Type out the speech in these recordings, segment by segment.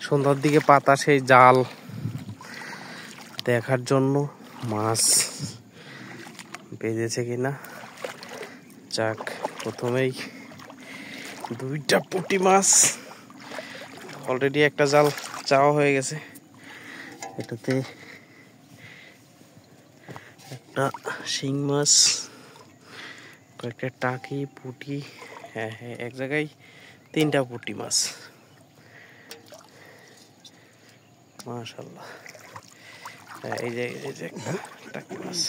সন্ধ্যার দিকে পাতা সেই জাল দেখার জন্য মাছ বেজেছে কিনা। যাক, প্রথমেই 2টা পুঁটি মাছ, অলরেডি একটা জাল চাওয়া হয়ে গেছে। এটাতে একটা শিং মাছ, কয়েকটা টাকি, পুঁটি, হ্যাঁ এক জায়গায় 3টা পুঁটি মাছ, মাশাআল্লাহ। হ্যাঁ, এই যে একটা টাকি মাছ।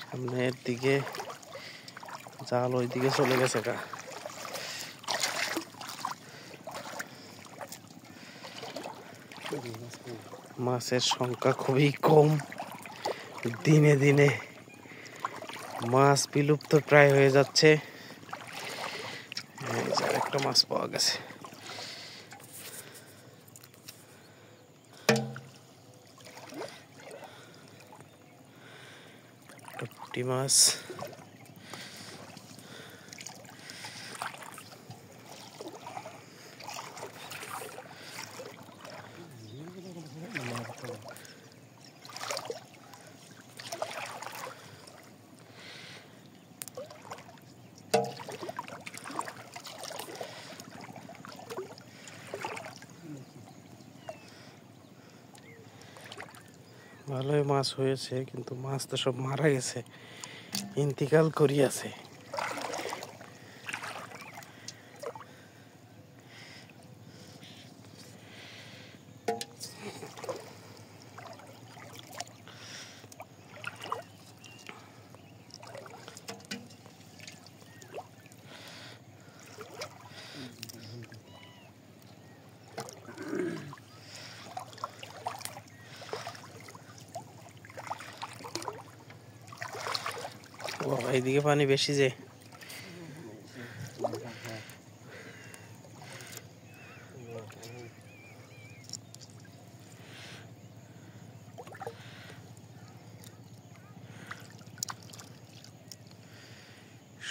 সামনের দিকে জাল ওই দিকে চলে গেছে গা। মাছের সংখ্যা খুবই কম, দিনে দিনে মাছ বিলুপ্ত প্রায় হয়ে যাচ্ছে। একটা মাছ পাওয়া গেছে, পুঁটি মাছ। ভালোই মাছ হয়েছে, কিন্তু মাছ তো সব মারা গেছে, ইন্তিকাল করিয়াছে। এইদিকে পানি বেশি যে,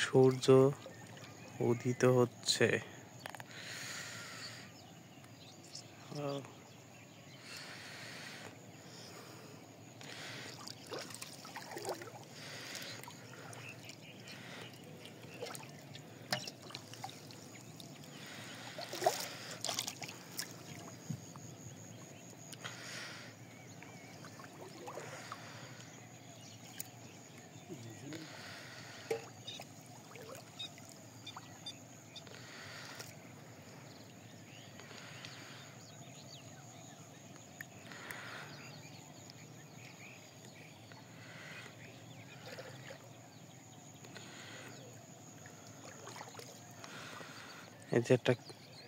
সূর্য উদিত হচ্ছে। এই যে একটা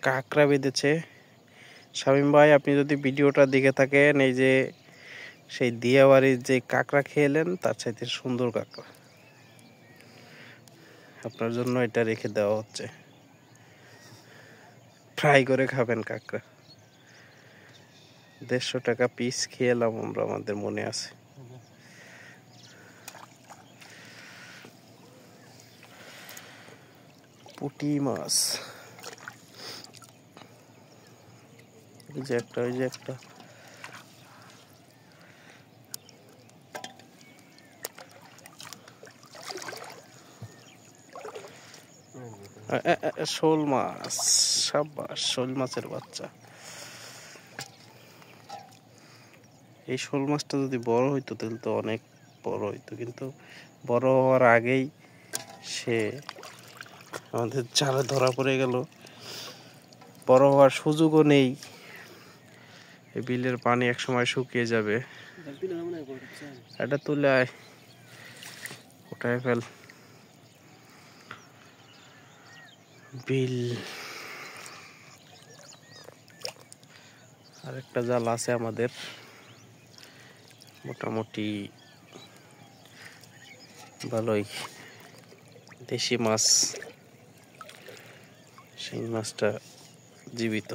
কাঁকড়া বেঁধেছে। শামীম ভাই, আপনি যদি ভিডিওটা দেখে থাকেন, এই যে সেই দিয়াবাড়ির যে কাঁকড়া খেলেন, তার চাইতে সুন্দর কাঁকড়া আপনার জন্য এটা রেখে দেওয়া হচ্ছে। ফ্রাই করে খাবেন কাঁকড়া। 150 টাকা পিস খেলাম আমরা, আমাদের মনে আছে। পুঁটি মাছ, ওই যে একটা শোল মাছ, সাবাস, শোল মাছের বাচ্চা। এই শোল মাছটা যদি বড় হইতো তাহলে তো অনেক বড় হইতো, কিন্তু বড় হওয়ার আগেই সে আমাদের জালে ধরা পড়ে গেল। বড় হওয়ার সুযোগও নেই, এই বিলের পানি একসময় শুকিয়ে যাবে। এটা তুলে আয়, ওটাই ফেল। বিল আরেকটা জাল আছে আমাদের, মোটামুটি ভালোই দেশি মাছ। শিং মাছটা জীবিত।